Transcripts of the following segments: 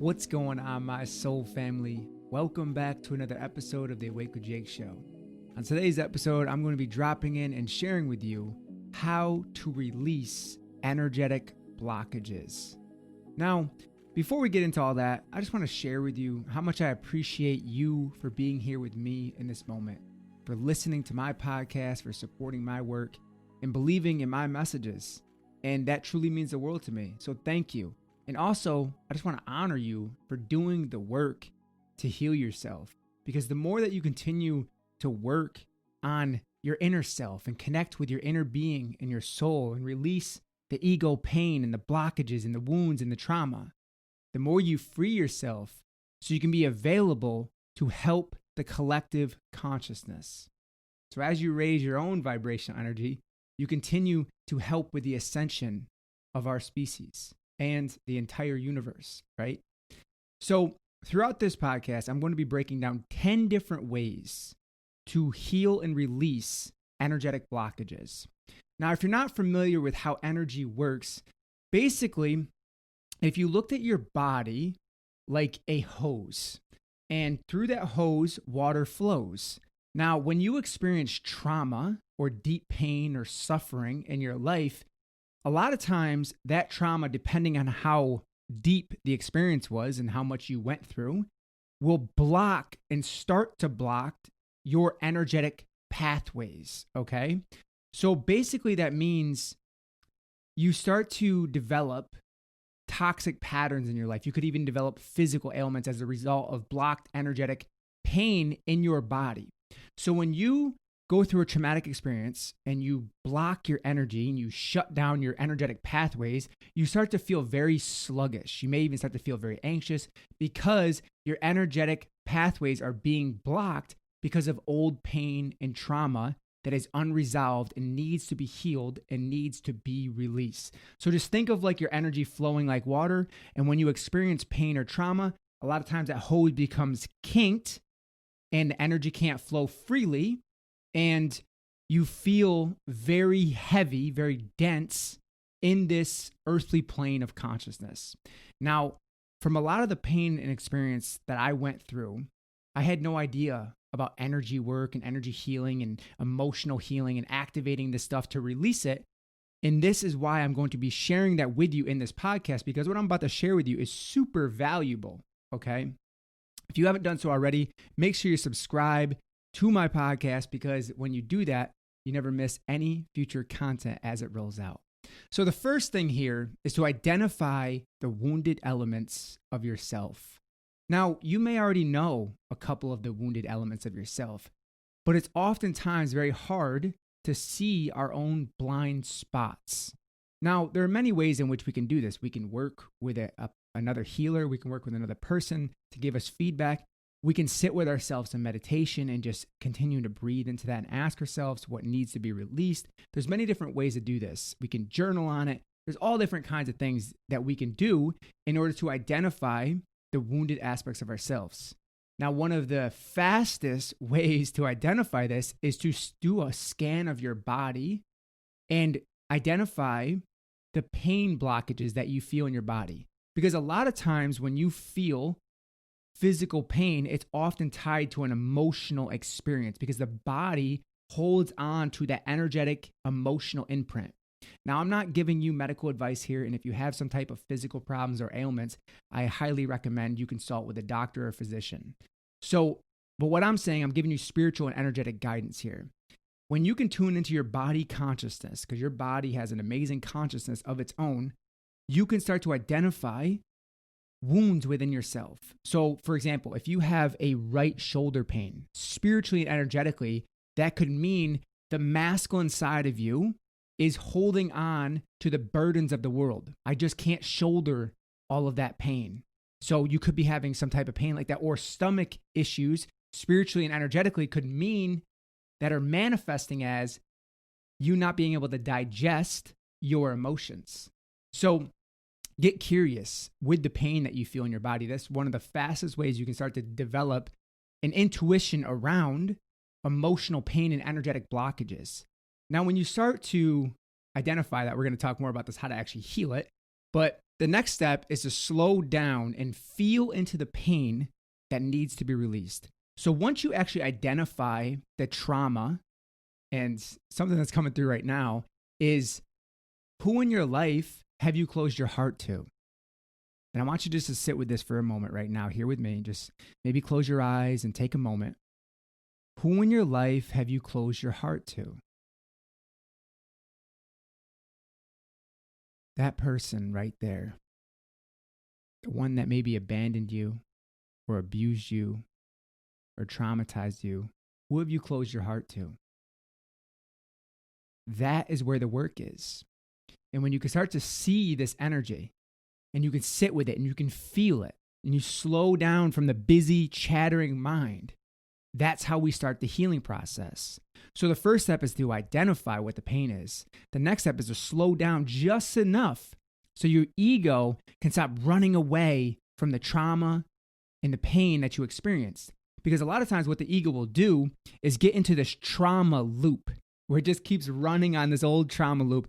What's going on, my soul family? Welcome back to another episode of the Awake with Jake show. On today's episode, I'm going to be dropping in and sharing with you how to release energetic blockages. Now, before we get into all that, I just want to share with you how much I appreciate you for being here with me in this moment, for listening to my podcast, for supporting my work, and believing in my messages. And that truly means the world to me. So thank you. And also, I just want to honor you for doing the work to heal yourself. Because the more that you continue to work on your inner self and connect with your inner being and your soul and release the ego pain and the blockages and the wounds and the trauma, the more you free yourself so you can be available to help the collective consciousness. So as you raise your own vibrational energy, you continue to help with the ascension of our species and the entire universe, right? So throughout this podcast, I'm going to be breaking down 10 different ways to heal and release energetic blockages. Now, if you're not familiar with how energy works, basically, if you looked at your body like a hose, and through that hose, water flows. Now, when you experience trauma or deep pain or suffering in your life, a lot of times that trauma, depending on how deep the experience was and how much you went through, will block and start to block your energetic pathways, okay? So basically that means you start to develop toxic patterns in your life. You could even develop physical ailments as a result of blocked energetic pain in your body. So when you go through a traumatic experience and you block your energy and you shut down your energetic pathways, you start to feel very sluggish. You may even start to feel very anxious because your energetic pathways are being blocked because of old pain and trauma that is unresolved and needs to be healed and needs to be released. So just think of like your energy flowing like water. And when you experience pain or trauma, a lot of times that hose becomes kinked and the energy can't flow freely. And you feel very heavy, very dense in this earthly plane of consciousness. Now, from a lot of the pain and experience that I went through, I had no idea about energy work and energy healing and emotional healing and activating this stuff to release it. And this is why I'm going to be sharing that with you in this podcast, because what I'm about to share with you is super valuable, okay? If you haven't done so already, make sure you subscribe to my podcast, because when you do that, you never miss any future content as it rolls out. So the first thing here is to identify the wounded elements of yourself. Now, you may already know a couple of the wounded elements of yourself, but it's oftentimes very hard to see our own blind spots. Now, there are many ways in which we can do this. We can work with another healer. We can work with another person to give us feedback. We can sit with ourselves in meditation and just continue to breathe into that and ask ourselves what needs to be released. There's many different ways to do this. We can journal on it. There's all different kinds of things that we can do in order to identify the wounded aspects of ourselves. Now, one of the fastest ways to identify this is to do a scan of your body and identify the pain blockages that you feel in your body. Because a lot of times when you feel physical pain, it's often tied to an emotional experience because the body holds on to that energetic emotional imprint. Now, I'm not giving you medical advice here, and if you have some type of physical problems or ailments, I highly recommend you consult with a doctor or physician. But what I'm saying, I'm giving you spiritual and energetic guidance here. When you can tune into your body consciousness, because your body has an amazing consciousness of its own, you can start to identify wounds within yourself. So, for example, if you have a right shoulder pain, spiritually and energetically, that could mean the masculine side of you is holding on to the burdens of the world. I just can't shoulder all of that pain. So you could be having some type of pain like that, or stomach issues spiritually and energetically could mean that are manifesting as you not being able to digest your emotions. So get curious with the pain that you feel in your body. That's one of the fastest ways you can start to develop an intuition around emotional pain and energetic blockages. Now, when you start to identify that, we're going to talk more about this, how to actually heal it. But The next step is to slow down and feel into the pain that needs to be released. So once you actually identify the trauma, and something that's coming through right now is, who in your life have you closed your heart to? And I want you just to sit with this for a moment right now, here with me. Just maybe close your eyes and take a moment. Who in your life have you closed your heart to? That person right there. The one that maybe abandoned you or abused you or traumatized you. Who have you closed your heart to? That is where the work is. And when you can start to see this energy and you can sit with it and you can feel it and you slow down from the busy, chattering mind, that's how we start the healing process. So the first step is to identify what the pain is. The next step is to slow down just enough so your ego can stop running away from the trauma and the pain that you experienced. Because a lot of times what the ego will do is get into this trauma loop where it just keeps running on this old trauma loop,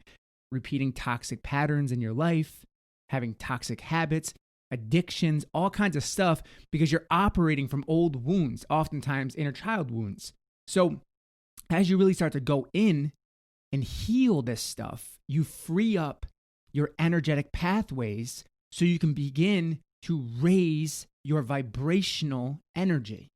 repeating toxic patterns in your life, having toxic habits, addictions, all kinds of stuff, because you're operating from old wounds, oftentimes inner child wounds. So as you really start to go in and heal this stuff, you free up your energetic pathways so you can begin to raise your vibrational energy.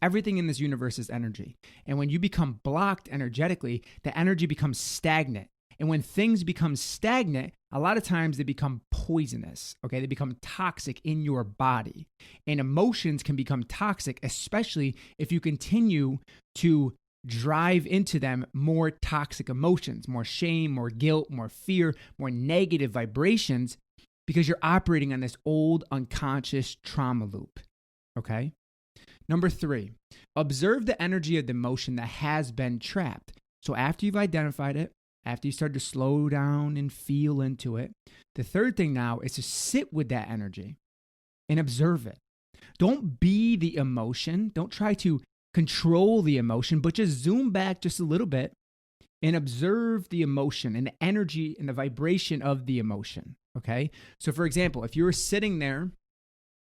Everything in this universe is energy. And when you become blocked energetically, the energy becomes stagnant. And when things become stagnant, a lot of times they become poisonous, okay? They become toxic in your body. And emotions can become toxic, especially if you continue to drive into them more toxic emotions, more shame, more guilt, more fear, more negative vibrations, because you're operating on this old unconscious trauma loop, okay? Number 3, observe the energy of the emotion that has been trapped. So after you've identified it, after you start to slow down and feel into it, the third thing now is to sit with that energy and observe it. Don't be the emotion. Don't try to control the emotion, but just zoom back just a little bit and observe the emotion and the energy and the vibration of the emotion, okay? So for example, if you were sitting there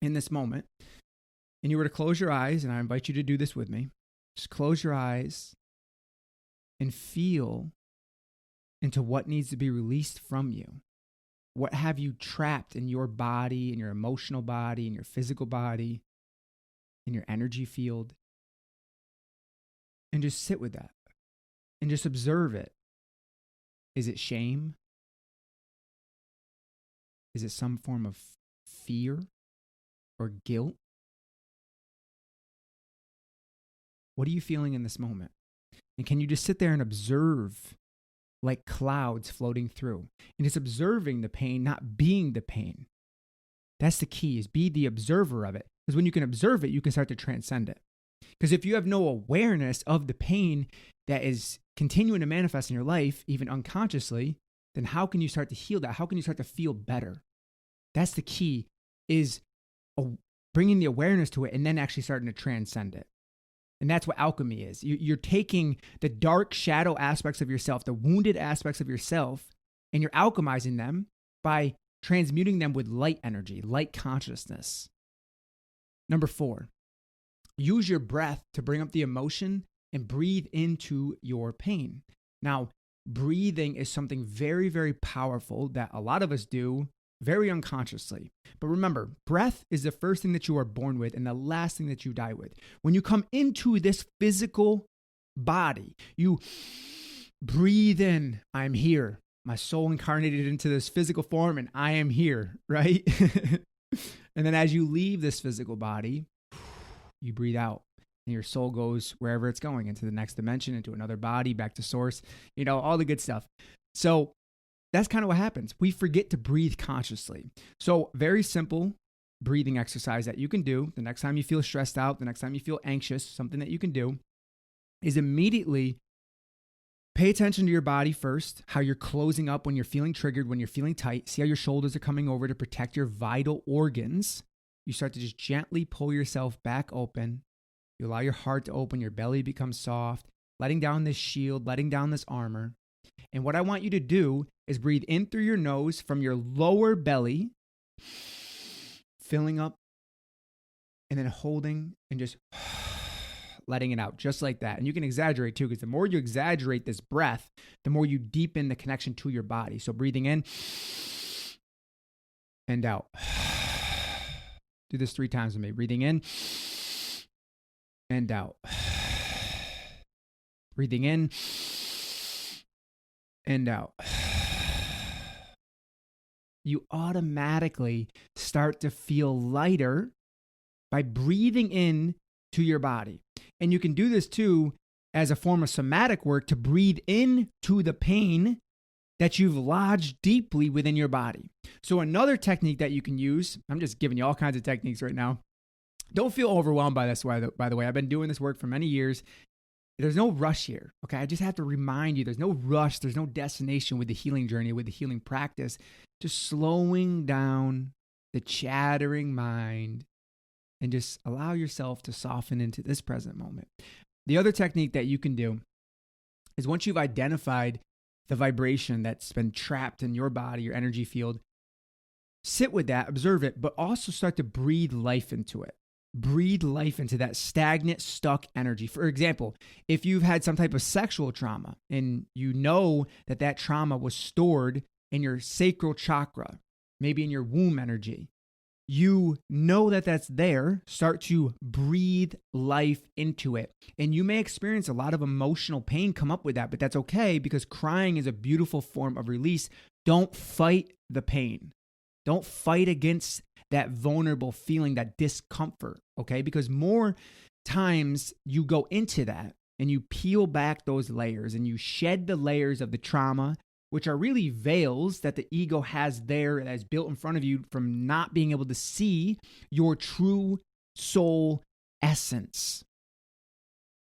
in this moment and you were to close your eyes, and I invite you to do this with me, just close your eyes and feel into what needs to be released from you. What have you trapped in your body, in your emotional body, in your physical body, in your energy field? And just sit with that and just observe it. Is it shame? Is it some form of fear or guilt? What are you feeling in this moment? And can you just sit there and observe like clouds floating through? And just observing the pain, not being the pain. That's the key, is be the observer of it. Because when you can observe it, you can start to transcend it. Because if you have no awareness of the pain that is continuing to manifest in your life, even unconsciously, then how can you start to heal that? How can you start to feel better? That's the key, is bringing the awareness to it and then actually starting to transcend it. And that's what alchemy is. You're taking the dark shadow aspects of yourself, the wounded aspects of yourself, and you're alchemizing them by transmuting them with light energy, light consciousness. Number 4, use your breath to bring up the emotion and breathe into your pain. Now, breathing is something very, very powerful that a lot of us do very unconsciously. But remember, breath is the first thing that you are born with and the last thing that you die with. When you come into this physical body, you breathe in, I'm here. My soul incarnated into this physical form and I am here, right? And then as you leave this physical body, you breathe out and your soul goes wherever it's going, into the next dimension, into another body, back to source, all the good stuff. So that's kind of what happens. We forget to breathe consciously. So very simple breathing exercise that you can do the next time you feel stressed out, the next time you feel anxious, something that you can do is immediately pay attention to your body first, how you're closing up when you're feeling triggered, when you're feeling tight. See how your shoulders are coming over to protect your vital organs. You start to just gently pull yourself back open. You allow your heart to open, your belly becomes soft, letting down this shield, letting down this armor. And what I want you to do is breathe in through your nose from your lower belly, filling up, and then holding and just letting it out just like that. And you can exaggerate too, because the more you exaggerate this breath, the more you deepen the connection to your body. So breathing in and out. Do this 3 times with me. Breathing in and out. Breathing in and out. You automatically start to feel lighter by breathing in to your body. And you can do this too as a form of somatic work to breathe in to the pain that you've lodged deeply within your body. So another technique that you can use, I'm just giving you all kinds of techniques right now. Don't feel overwhelmed by this, by the way. I've been doing this work for many years. There's no rush here, okay? I just have to remind you, there's no rush, there's no destination with the healing journey, with the healing practice. Just slowing down the chattering mind and just allow yourself to soften into this present moment. The other technique that you can do is once you've identified the vibration that's been trapped in your body, your energy field, sit with that, observe it, but also start to breathe life into it. Breathe life into that stagnant, stuck energy. For example, if you've had some type of sexual trauma and you know that that trauma was stored in your sacral chakra, maybe in your womb energy, you know that that's there, start to breathe life into it. And you may experience a lot of emotional pain come up with that, but that's okay because crying is a beautiful form of release. Don't fight the pain. Don't fight against that vulnerable feeling, that discomfort, okay? Because more times you go into that and you peel back those layers and you shed the layers of the trauma, which are really veils that the ego has there that is built in front of you from not being able to see your true soul essence.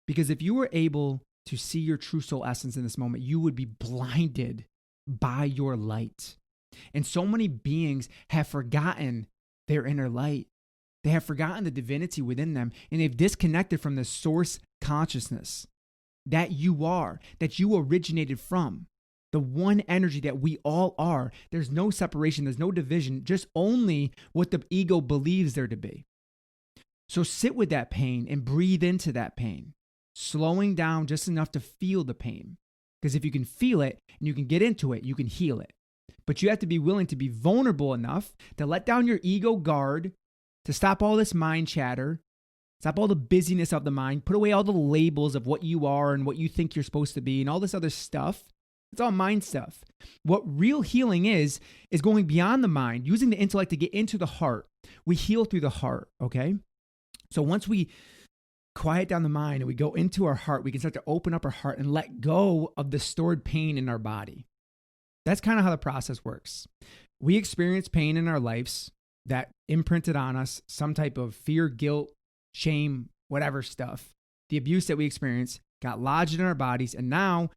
Because if you were able to see your true soul essence in this moment, you would be blinded by your light. And so many beings have forgotten their inner light. They have forgotten the divinity within them, and they've disconnected from the source consciousness that you are, that you originated from. The one energy that we all are. There's no separation. There's no division. Just only what the ego believes there to be. So sit with that pain and breathe into that pain, slowing down just enough to feel the pain. Because if you can feel it and you can get into it, you can heal it. But you have to be willing to be vulnerable enough to let down your ego guard, to stop all this mind chatter, stop all the busyness of the mind, put away all the labels of what you are and what you think you're supposed to be and all this other stuff. It's all mind stuff. What real healing is going beyond the mind, using the intellect to get into the heart. We heal through the heart, okay? So once we quiet down the mind and we go into our heart, we can start to open up our heart and let go of the stored pain in our body. That's kind of how the process works. We experience pain in our lives that imprinted on us some type of fear, guilt, shame, whatever stuff. The abuse that we experienced got lodged in our bodies, and now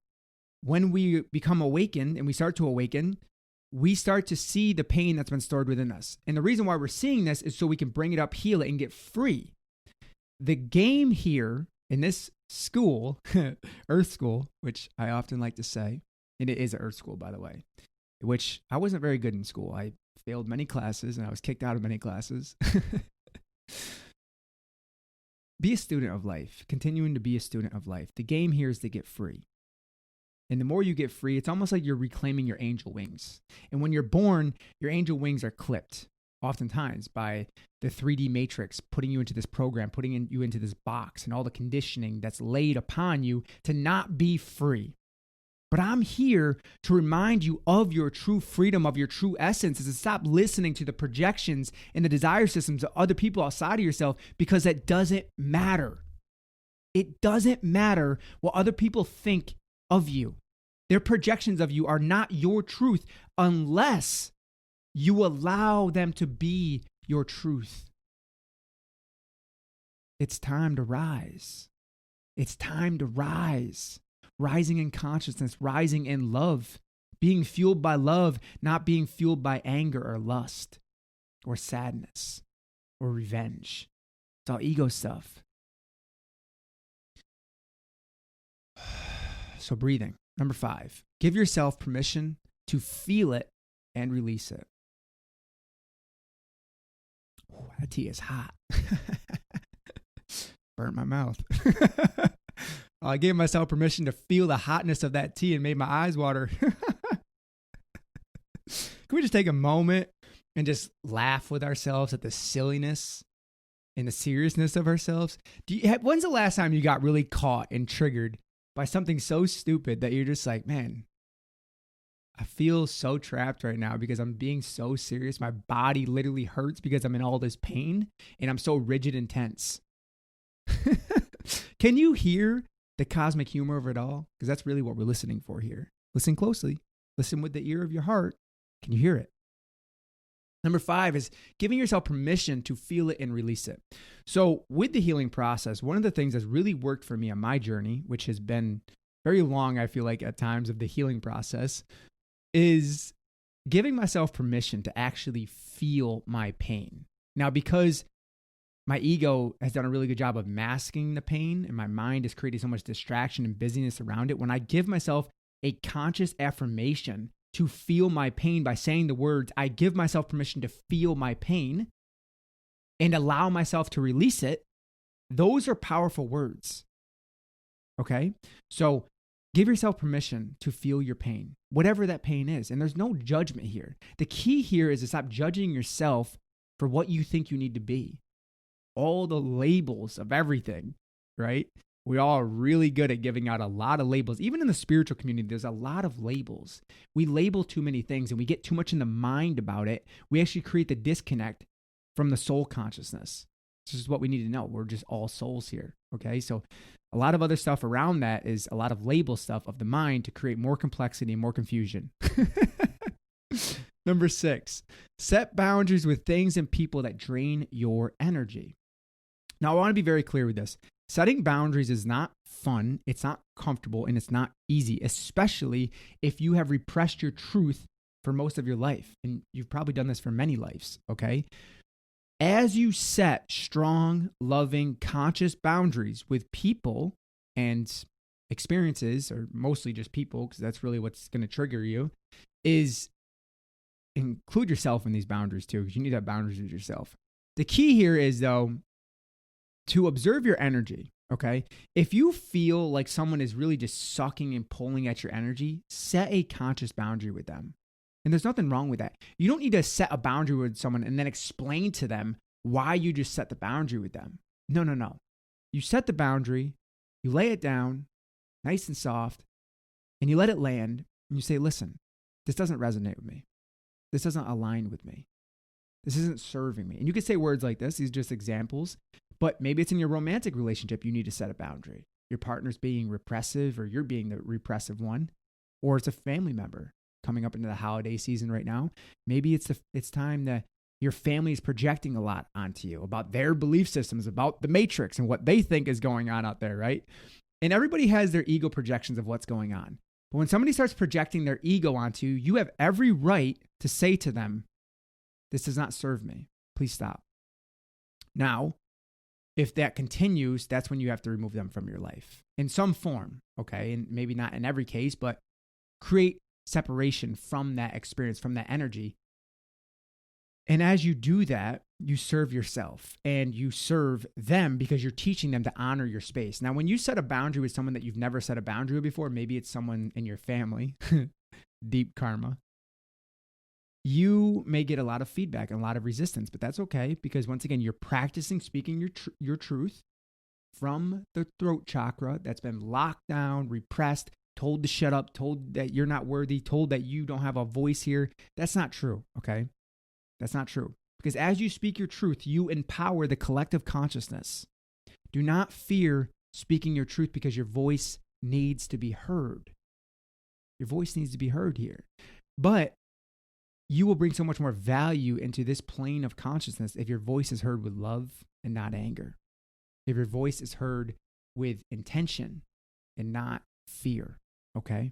when we become awakened and we start to awaken, we start to see the pain that's been stored within us. And the reason why we're seeing this is so we can bring it up, heal it, and get free. The game here in this school, Earth School, which I often like to say, and it is an Earth School, by the way, which I wasn't very good in school. I failed many classes and I was kicked out of many classes. Be a student of life, continuing to be a student of life. The game here is to get free. And the more you get free, it's almost like you're reclaiming your angel wings. And when you're born, your angel wings are clipped, oftentimes by the 3D matrix, putting you into this program, putting you into this box, and all the conditioning that's laid upon you to not be free. But I'm here to remind you of your true freedom, of your true essence, is to stop listening to the projections and the desire systems of other people outside of yourself, because that doesn't matter. It doesn't matter what other people think of you. Their projections of you are not your truth unless you allow them to be your truth. It's time to rise. It's time to rise. Rising in consciousness, rising in love, being fueled by love, not being fueled by anger or lust or sadness or revenge. It's all ego stuff. So breathing. Number 5, give yourself permission to feel it and release it. Ooh, that tea is hot. Burnt my mouth. I gave myself permission to feel the hotness of that tea and made my eyes water. Can we just take a moment and just laugh with ourselves at the silliness and the seriousness of ourselves? When's the last time you got really caught and triggered by something so stupid that you're just like, man, I feel so trapped right now because I'm being so serious. My body literally hurts because I'm in all this pain and I'm so rigid and tense. Can you hear the cosmic humor of it all? Because that's really what we're listening for here. Listen closely. Listen with the ear of your heart. Can you hear it? Number 5 is giving yourself permission to feel it and release it. So with the healing process, one of the things that's really worked for me on my journey, which has been very long, I feel like at times of the healing process, is giving myself permission to actually feel my pain. Now, because my ego has done a really good job of masking the pain and my mind has created so much distraction and busyness around it, when I give myself a conscious affirmation to feel my pain by saying the words, I give myself permission to feel my pain and allow myself to release it, those are powerful words. Okay? So give yourself permission to feel your pain, whatever that pain is. And there's no judgment here. The key here is to stop judging yourself for what you think you need to be. All the labels of everything, right? We all are really good at giving out a lot of labels. Even in the spiritual community, there's a lot of labels. We label too many things and we get too much in the mind about it. We actually create the disconnect from the soul consciousness. This is what we need to know. We're just all souls here, okay? So a lot of other stuff around that is a lot of label stuff of the mind to create more complexity and more confusion. Number 6, set boundaries with things and people that drain your energy. Now, I want to be very clear with this. Setting boundaries is not fun, it's not comfortable, and it's not easy, especially if you have repressed your truth for most of your life. And you've probably done this for many lives, okay? As you set strong, loving, conscious boundaries with people and experiences, or mostly just people, because that's really what's going to trigger you, is include yourself in these boundaries too, because you need to have boundaries with yourself. The key here is, though, to observe your energy, okay? If you feel like someone is really just sucking and pulling at your energy, set a conscious boundary with them. And there's nothing wrong with that. You don't need to set a boundary with someone and then explain to them why you just set the boundary with them. No. You set the boundary, you lay it down, nice and soft, and you let it land, and you say, listen, this doesn't resonate with me. This doesn't align with me. This isn't serving me. And you can say words like this. These are just examples. But maybe it's in your romantic relationship you need to set a boundary. Your partner's being repressive or you're being the repressive one. Or it's a family member coming up into the holiday season right now. Maybe it's time that your family is projecting a lot onto you about their belief systems, about the matrix and what they think is going on out there, right? And everybody has their ego projections of what's going on. But when somebody starts projecting their ego onto you, you have every right to say to them, this does not serve me. Please stop. Now, if that continues, that's when you have to remove them from your life in some form, okay? And maybe not in every case, but create separation from that experience, from that energy. And as you do that, you serve yourself and you serve them because you're teaching them to honor your space. Now, when you set a boundary with someone that you've never set a boundary with before, maybe it's someone in your family, deep karma, you may get a lot of feedback and a lot of resistance, but that's okay because once again, you're practicing speaking your truth from the throat chakra that's been locked down, repressed, told to shut up, told that you're not worthy, told that you don't have a voice here. That's not true, okay? That's not true. Because as you speak your truth, you empower the collective consciousness. Do not fear speaking your truth because your voice needs to be heard. Your voice needs to be heard here. But you will bring so much more value into this plane of consciousness if your voice is heard with love and not anger. If your voice is heard with intention and not fear, okay?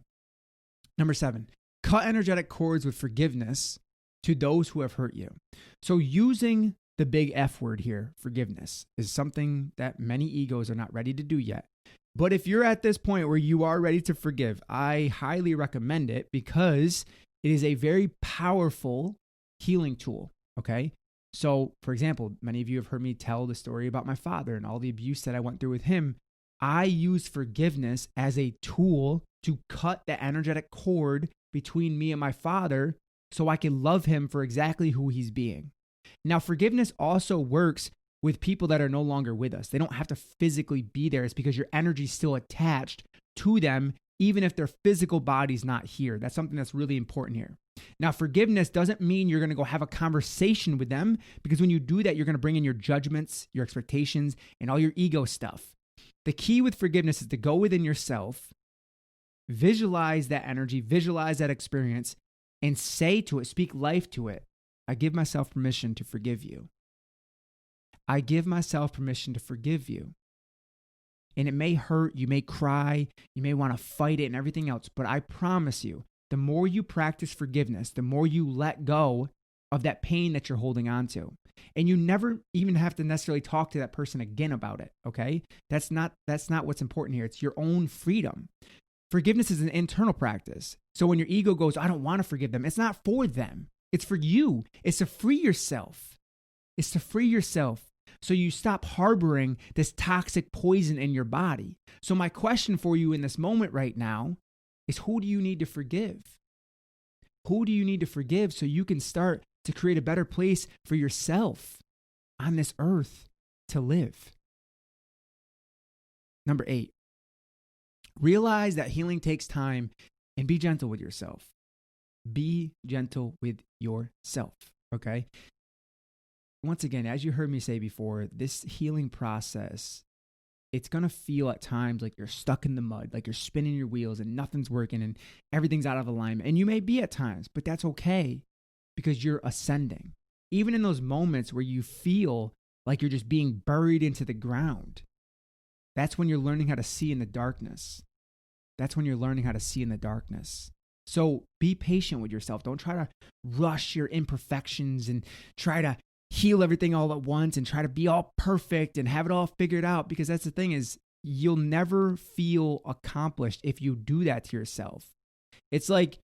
Number 7, cut energetic cords with forgiveness to those who have hurt you. So using the big F word here, forgiveness, is something that many egos are not ready to do yet. But if you're at this point where you are ready to forgive, I highly recommend it because It is a very powerful healing tool, okay? So, for example, many of you have heard me tell the story about my father and all the abuse that I went through with him. I use forgiveness as a tool to cut the energetic cord between me and my father so I can love him for exactly who he's being. Now, forgiveness also works with people that are no longer with us. They don't have to physically be there. It's because your energy is still attached to them, even if their physical body's not here. That's something that's really important here. Now, forgiveness doesn't mean you're going to go have a conversation with them, because when you do that, you're going to bring in your judgments, your expectations, and all your ego stuff. The key with forgiveness is to go within yourself, visualize that energy, visualize that experience, and say to it, speak life to it. I give myself permission to forgive you. I give myself permission to forgive you. And it may hurt, you may cry, you may want to fight it and everything else, but I promise you, the more you practice forgiveness, the more you let go of that pain that you're holding on to. And you never even have to necessarily talk to that person again about it, okay? That's not what's important here. It's your own freedom. Forgiveness is an internal practice. So when your ego goes, I don't want to forgive them, it's not for them. It's for you. It's to free yourself. It's to free yourself so you stop harboring this toxic poison in your body. So my question for you in this moment right now is, who do you need to forgive? Who do you need to forgive so you can start to create a better place for yourself on this earth to live? Number 8, realize that healing takes time and be gentle with yourself. Be gentle with yourself, okay? Once again, as you heard me say before, this healing process, it's going to feel at times like you're stuck in the mud, like you're spinning your wheels and nothing's working and everything's out of alignment. And you may be at times, but that's okay, because you're ascending. Even in those moments where you feel like you're just being buried into the ground, that's when you're learning how to see in the darkness. That's when you're learning how to see in the darkness. So be patient with yourself. Don't try to rush your imperfections and try to heal everything all at once and try to be all perfect and have it all figured out, because that's the thing, is you'll never feel accomplished if you do that to yourself. It's like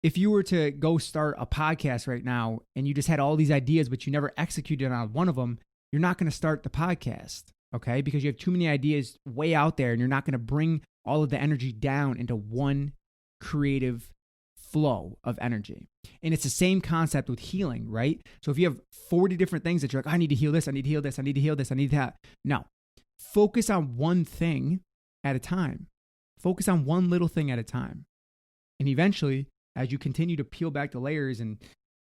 if you were to go start a podcast right now and you just had all these ideas, but you never executed on one of them, you're not going to start the podcast, okay? Because you have too many ideas way out there and you're not going to bring all of the energy down into one creative flow of energy. And it's the same concept with healing, right? So if you have 40 different things that you're like, I need to heal this, I need to heal this, I need to heal this, I need that. No, focus on one thing at a time. Focus on one little thing at a time. And eventually, as you continue to peel back the layers and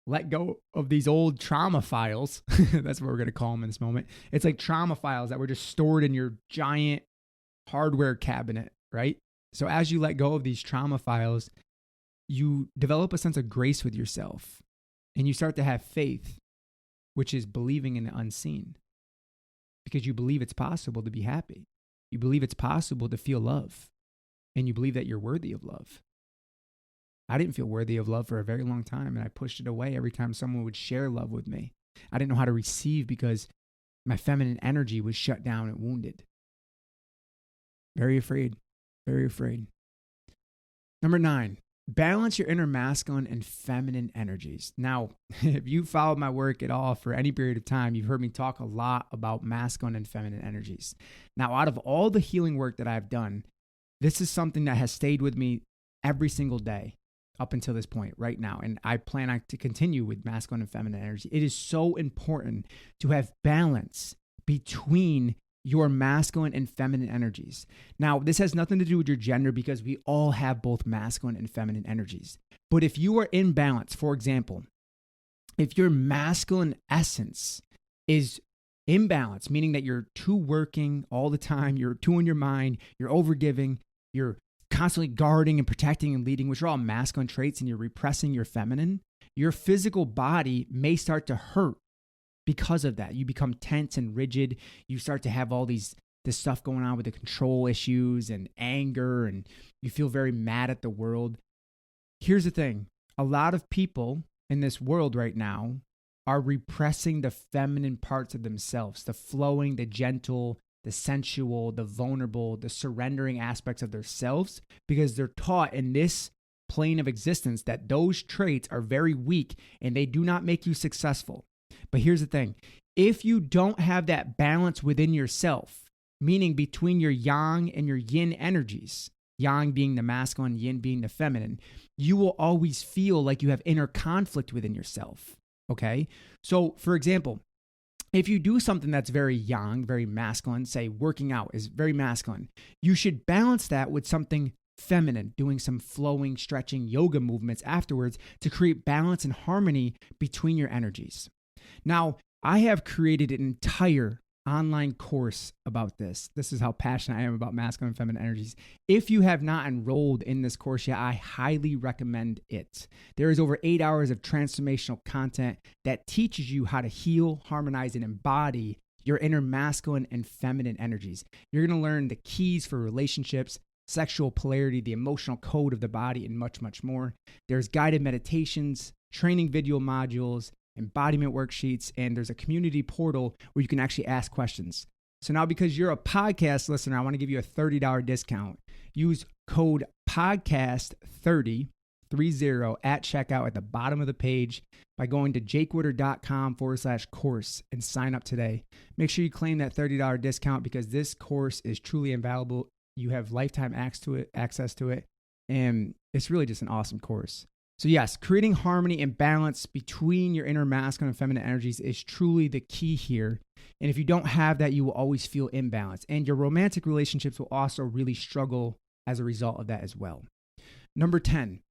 let go of these old trauma files, that's what we're going to call them in this moment. It's like trauma files that were just stored in your giant hardware cabinet, right? So as you let go of these trauma files, you develop a sense of grace with yourself, and you start to have faith, which is believing in the unseen, because you believe it's possible to be happy. You believe it's possible to feel love, and you believe that you're worthy of love. I didn't feel worthy of love for a very long time, and I pushed it away every time someone would share love with me. I didn't know how to receive because my feminine energy was shut down and wounded. Very afraid, very afraid. Number 9. Balance your inner masculine and feminine energies. Now, if you followed my work at all for any period of time, you've heard me talk a lot about masculine and feminine energies. Now, out of all the healing work that I've done, this is something that has stayed with me every single day up until this point right now. And I plan to continue with masculine and feminine energy. It is so important to have balance between your masculine and feminine energies. Now, this has nothing to do with your gender, because we all have both masculine and feminine energies. But if you are in balance, for example, if your masculine essence is imbalance, meaning that you're too working all the time, you're too in your mind, you're overgiving, you're constantly guarding and protecting and leading, which are all masculine traits, and you're repressing your feminine, your physical body may start to hurt. Because of that, you become tense and rigid. You start to have all this stuff going on with the control issues and anger, and you feel very mad at the world. Here's the thing. A lot of people in this world right now are repressing the feminine parts of themselves, the flowing, the gentle, the sensual, the vulnerable, the surrendering aspects of themselves, because they're taught in this plane of existence that those traits are very weak and they do not make you successful. But here's the thing. If you don't have that balance within yourself, meaning between your yang and your yin energies, yang being the masculine, yin being the feminine, you will always feel like you have inner conflict within yourself. Okay? So, for example, if you do something that's very yang, very masculine, say working out is very masculine, you should balance that with something feminine, doing some flowing, stretching yoga movements afterwards to create balance and harmony between your energies. Now, I have created an entire online course about this. This is how passionate I am about masculine and feminine energies. If you have not enrolled in this course yet, I highly recommend it. There is over 8 hours of transformational content that teaches you how to heal, harmonize, and embody your inner masculine and feminine energies. You're going to learn the keys for relationships, sexual polarity, the emotional code of the body, and much, much more. There's guided meditations, training video modules, embodiment worksheets, and there's a community portal where you can actually ask questions. So now, because you're a podcast listener, I want to give you a $30 discount. Use code podcast30 at checkout at the bottom of the page by going to jakewoodard.com/course and sign up today. Make sure you claim that $30 discount because this course is truly invaluable. You have lifetime access to it, and it's really just an awesome course. So yes, creating harmony and balance between your inner masculine and feminine energies is truly the key here. And if you don't have that, you will always feel imbalanced. And your romantic relationships will also really struggle as a result of that as well. Number 10,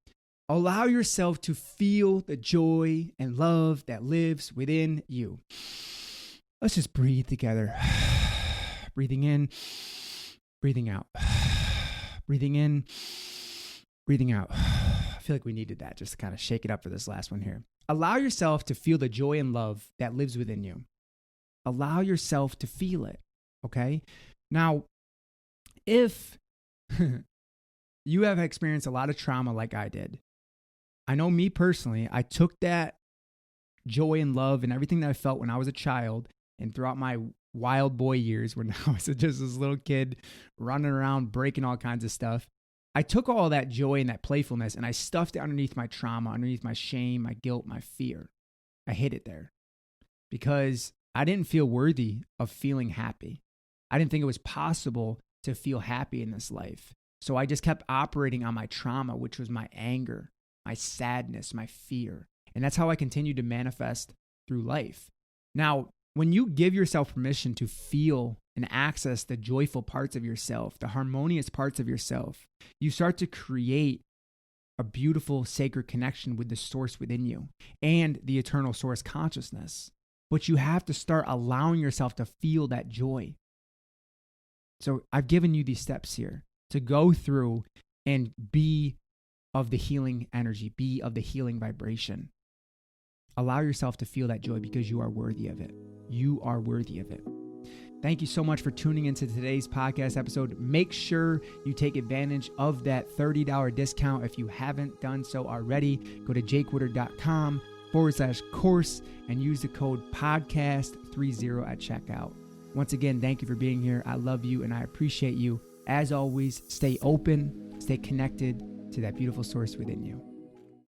allow yourself to feel the joy and love that lives within you. Let's just breathe together. Breathing in, breathing out. Breathing in, breathing out. I feel like we needed that just to kind of shake it up for this last one here. Allow yourself to feel the joy and love that lives within you. Allow yourself to feel it, okay? Now, if you have experienced a lot of trauma like I did, I know me personally, I took that joy and love and everything that I felt when I was a child and throughout my wild boy years when I was just this little kid running around breaking all kinds of stuff. I took all that joy and that playfulness and I stuffed it underneath my trauma, underneath my shame, my guilt, my fear. I hid it there because I didn't feel worthy of feeling happy. I didn't think it was possible to feel happy in this life. So I just kept operating on my trauma, which was my anger, my sadness, my fear. And that's how I continued to manifest through life. Now, when you give yourself permission to feel and access the joyful parts of yourself, the harmonious parts of yourself, you start to create a beautiful, sacred connection with the source within you and the eternal source consciousness. But you have to start allowing yourself to feel that joy. So I've given you these steps here to go through and be of the healing energy, be of the healing vibration. Allow yourself to feel that joy because you are worthy of it. You are worthy of it. Thank you so much for tuning into today's podcast episode. Make sure you take advantage of that $30 discount if you haven't done so already. Go to jakewoodard.com/course and use the code podcast30 at checkout. Once again, thank you for being here. I love you and I appreciate you. As always, stay open, stay connected to that beautiful source within you.